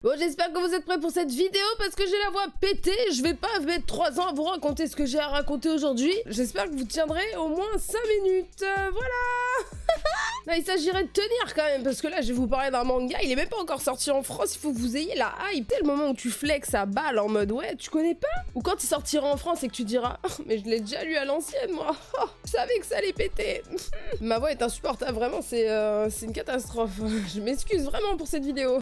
Bon, j'espère que vous êtes prêts pour cette vidéo parce que j'ai la voix pétée. Je vais pas mettre 3 ans à vous raconter ce que j'ai à raconter aujourd'hui. J'espère que vous tiendrez au moins 5 minutes. Voilà. Non, il s'agirait de tenir quand même parce que là, je vais vous parler d'un manga. Il est même pas encore sorti en France. Il faut que vous ayez la hype. C'est le moment où tu flexes à balle en mode ouais, tu connais pas? Ou quand il sortira en France et que tu diras oh, mais je l'ai déjà lu à l'ancienne, moi. Oh, je savais que ça allait péter. Ma voix est insupportable, vraiment. C'est une catastrophe. Je m'excuse vraiment pour cette vidéo.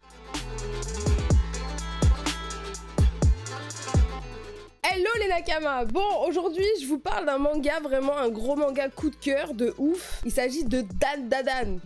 Hello les Nakama. Bon, aujourd'hui je vous parle d'un manga, vraiment un gros manga coup de cœur de ouf. Il s'agit de Dandadan.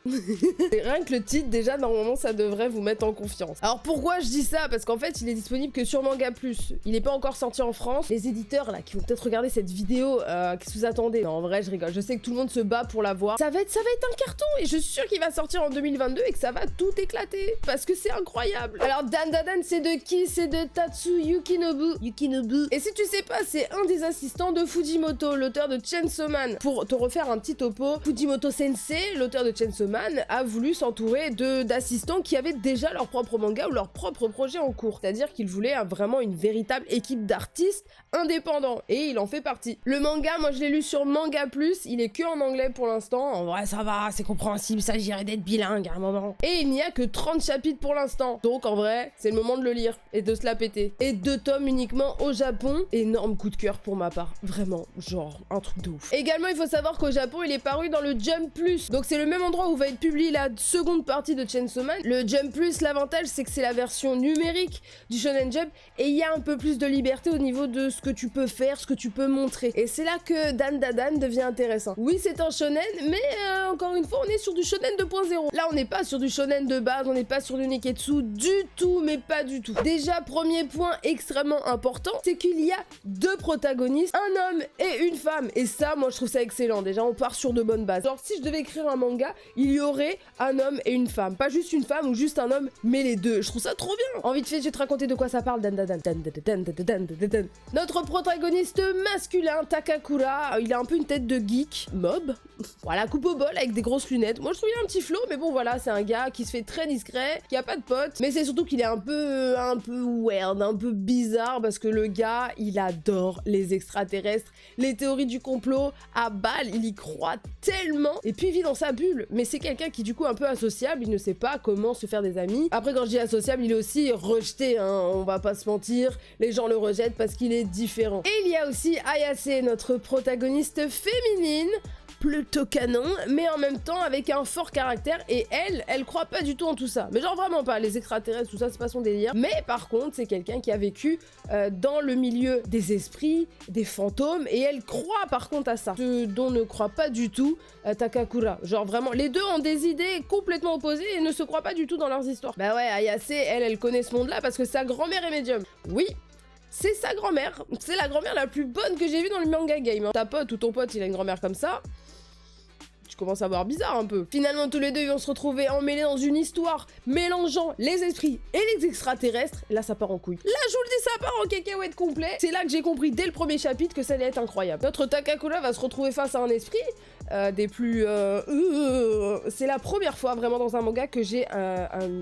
Rien que le titre, déjà, normalement, ça devrait vous mettre en confiance. Alors, pourquoi je dis ça? Parce qu'en fait, il est disponible que sur Manga Plus. Il n'est pas encore sorti en France. Les éditeurs, là, qui vont peut-être regarder cette vidéo, qu'est-ce que vous attendez? Non, en vrai, je rigole. Je sais que tout le monde se bat pour l'avoir. Ça va être un carton. Et je suis sûre qu'il va sortir en 2022 et que ça va tout éclater. Parce que c'est incroyable. Alors, Dandadan, c'est de qui? C'est de Tatsu Yukinobu. Et si tu sais pas, c'est un des assistants de Fujimoto, l'auteur de Chainsaw Man. Pour te refaire un petit topo, Fujimoto Sensei, l'auteur de Chainsaw Man, a voulu s'entourer d'assistants qui avaient déjà leur propre manga ou leur propre projet en cours. C'est-à-dire qu'il voulait vraiment une véritable équipe d'artistes indépendants. Et il en fait partie. Le manga, moi je l'ai lu sur Manga Plus. Il est que en anglais pour l'instant. En vrai, ça va, c'est compréhensible. Il s'agirait d'être bilingue à un moment. Et il n'y a que 30 chapitres pour l'instant. Donc en vrai, c'est le moment de le lire et de se la péter. Et 2 tomes uniquement au Japon. Énorme coup de cœur pour ma part. Vraiment, genre, un truc de ouf. Également, il faut savoir qu'au Japon, il est paru dans le Jump Plus. Donc c'est le même endroit où va être publié la seconde partie de Chainsaw Man. Le Jump Plus, l'avantage, c'est que c'est la version numérique du Shonen Jump et il y a un peu plus de liberté au niveau de ce que tu peux faire, ce que tu peux montrer. Et c'est là que Dandadan devient intéressant. Oui, c'est un shonen, mais encore une fois, on est sur du shonen 2.0. Là, on n'est pas sur du shonen de base, on n'est pas sur du neketsu du tout, mais pas du tout. Déjà, premier point extrêmement important, c'est qu'il y a 2 protagonistes, un homme et une femme. Et ça, moi, je trouve ça excellent. Déjà, on part sur de bonnes bases. Alors, si je devais écrire un manga, il y aurait un homme et une femme. Pas juste une femme ou juste un homme, mais les deux. Je trouve ça trop bien. En vite fait, je vais te raconter de quoi ça parle. Notre protagoniste masculin, Takakura, il a un peu une tête de geek, mob. Voilà, coupe au bol avec des grosses lunettes. Moi, je trouve qu'il a un petit flow, mais bon, voilà, c'est un gars qui se fait très discret, qui a pas de potes. Mais c'est surtout qu'il est un peu weird, un peu bizarre, parce que le gars, il adore les extraterrestres, les théories du complot, à balle, il y croit tellement. Et puis, il vit dans sa bulle. Mais c'est quelqu'un qui, du coup, est un peu associable, il ne sait pas comment se faire des amis. Après, quand je dis associable, il est aussi rejeté, hein, on va pas se mentir. Les gens le rejettent parce qu'il est différent. Et il y a aussi Ayase, notre protagoniste féminine, plutôt canon, mais en même temps avec un fort caractère, et elle croit pas du tout en tout ça. Mais genre vraiment pas, les extraterrestres, tout ça, c'est pas son délire. Mais par contre, c'est quelqu'un qui a vécu dans le milieu des esprits, des fantômes, et elle croit par contre à ça. Ce dont ne croit pas du tout Takakura. Genre vraiment, les deux ont des idées complètement opposées et ne se croient pas du tout dans leurs histoires. Bah ouais, Ayase, elle connaît ce monde-là parce que sa grand-mère est médium. Oui, c'est sa grand-mère. C'est la grand-mère la plus bonne que j'ai vue dans le manga game. Ta pote ou ton pote, il a une grand-mère comme ça, tu commences à voir bizarre un peu. Finalement, tous les deux, ils vont se retrouver emmêlés dans une histoire mélangeant les esprits et les extraterrestres. Et là, ça part en couille. Là, je vous le dis, ça part en cacahuète complet. C'est là que j'ai compris dès le premier chapitre que ça allait être incroyable. Notre Takakura va se retrouver face à un esprit des plus... C'est la première fois vraiment dans un manga que j'ai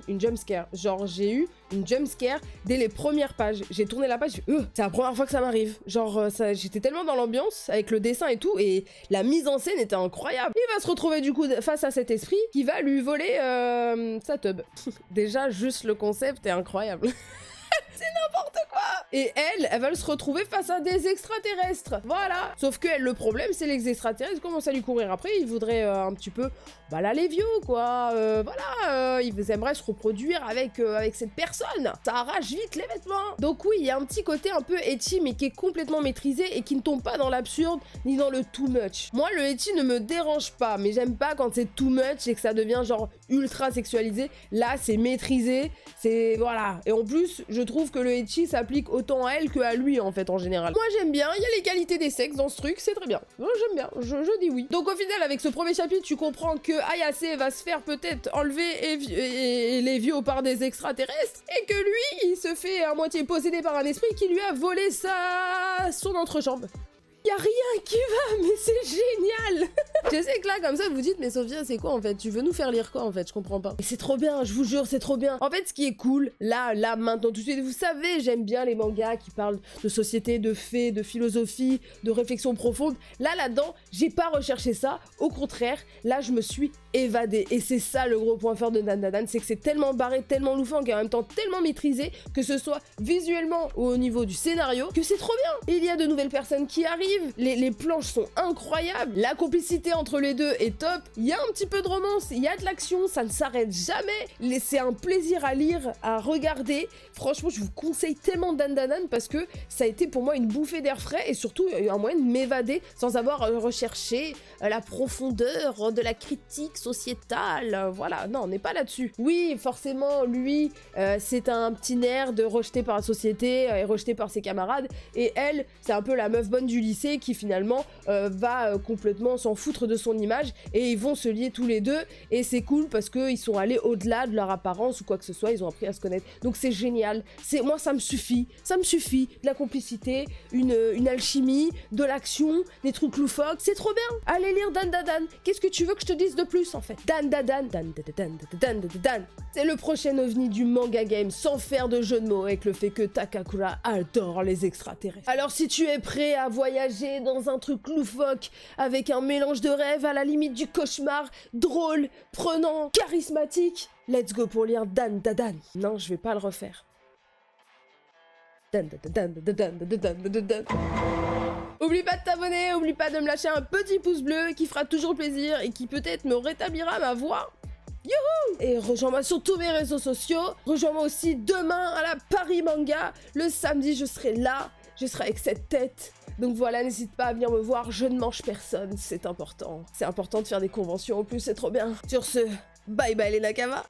une jumpscare. Genre, j'ai eu une jumpscare dès les premières pages. J'ai tourné la page, c'est la première fois que ça m'arrive. Genre, j'étais tellement dans l'ambiance avec le dessin et tout, et la mise en scène était incroyable. Il va se retrouver du coup face à cet esprit qui va lui voler sa tub. Déjà, juste le concept est incroyable. C'est n'importe quoi. Et elle va se retrouver face à des extraterrestres. Voilà. Sauf que elle, le problème, c'est les extraterrestres commencent à lui courir après. Ils voudraient un petit peu, bah là, les vieux, quoi. Voilà. Ils aimeraient se reproduire avec cette personne. Ça arrache vite les vêtements. Donc oui, il y a un petit côté un peu ecchi, mais qui est complètement maîtrisé et qui ne tombe pas dans l'absurde ni dans le too much. Moi, le ecchi ne me dérange pas, mais j'aime pas quand c'est too much et que ça devient genre ultra sexualisé. Là, c'est maîtrisé. C'est... Voilà. Et en plus, je trouve que le ecchi s'applique autant à elle que à lui en fait en général. Moi j'aime bien, il y a les qualités des sexes dans ce truc, c'est très bien. Moi j'aime bien, je dis oui. Donc au final avec ce premier chapitre tu comprends que Ayase va se faire peut-être enlever et les vieux par des extraterrestres et que lui il se fait à moitié possédé par un esprit qui lui a volé son entrejambe. Y a rien qui va, mais c'est génial. Je sais que là, comme ça, vous dites, mais Sophia, c'est quoi en fait? Tu veux nous faire lire quoi en fait? Je comprends pas. Et c'est trop bien, je vous jure, c'est trop bien. En fait, ce qui est cool, là, maintenant, tout de suite, vous savez, j'aime bien les mangas qui parlent de société, de faits, de philosophie, de réflexion profonde. Là-dedans, j'ai pas recherché ça. Au contraire, là, je me suis évadée. Et c'est ça le gros point fort de Dan Dan Dan, c'est que c'est tellement barré, tellement loufoque et en même temps tellement maîtrisé, que ce soit visuellement ou au niveau du scénario, que c'est trop bien. Il y a de nouvelles personnes qui arrivent, les planches sont incroyables, la complicité entre les deux est top, il y a un petit peu de romance, il y a de l'action, ça ne s'arrête jamais, c'est un plaisir à lire, à regarder. Franchement, je vous conseille tellement Dan Dan Dan parce que ça a été pour moi une bouffée d'air frais et surtout un moyen de m'évader sans avoir recherché la profondeur de la critique sociétale. Voilà, non, on n'est pas là-dessus. Oui, forcément, lui, c'est un petit nerd rejeté par la société et rejeté par ses camarades, et elle, c'est un peu la meuf bonne du lycée qui finalement va complètement s'en foutre de son image, et ils vont se lier tous les deux, et c'est cool parce qu'ils sont allés au-delà de leur apparence ou quoi que ce soit, ils ont appris à se connaître. Donc c'est génial, moi ça me suffit, de la complicité, une alchimie, de l'action, des trucs loufoques, c'est trop bien. Allez lire Dan Dan Dan, qu'est-ce que tu veux que je te dise de plus en fait? Dan Dan Dan, Dan Dan Dan Dan Dan Dan. C'est le prochain ovni du manga game, sans faire de jeu de mots avec le fait que Takakura adore les extraterrestres. Alors si tu es prêt à voyager dans un truc loufoque, avec un mélange de rêves à la limite du cauchemar, drôle, prenant, charismatique, let's go pour lire Dan Dan Dan. Non, je vais pas le refaire. Dan Dan Dan Dan Dan Dan Dan Dan. Oublie pas de t'abonner, oublie pas de me lâcher un petit pouce bleu qui fera toujours plaisir et qui peut-être me rétablira ma voix. Youhou! Et rejoins-moi sur tous mes réseaux sociaux. Rejoins-moi aussi demain à la Paris Manga. Le samedi, je serai là. Je serai avec cette tête. Donc voilà, n'hésite pas à venir me voir. Je ne mange personne, c'est important. C'est important de faire des conventions en plus, c'est trop bien. Sur ce, bye bye les Nakama.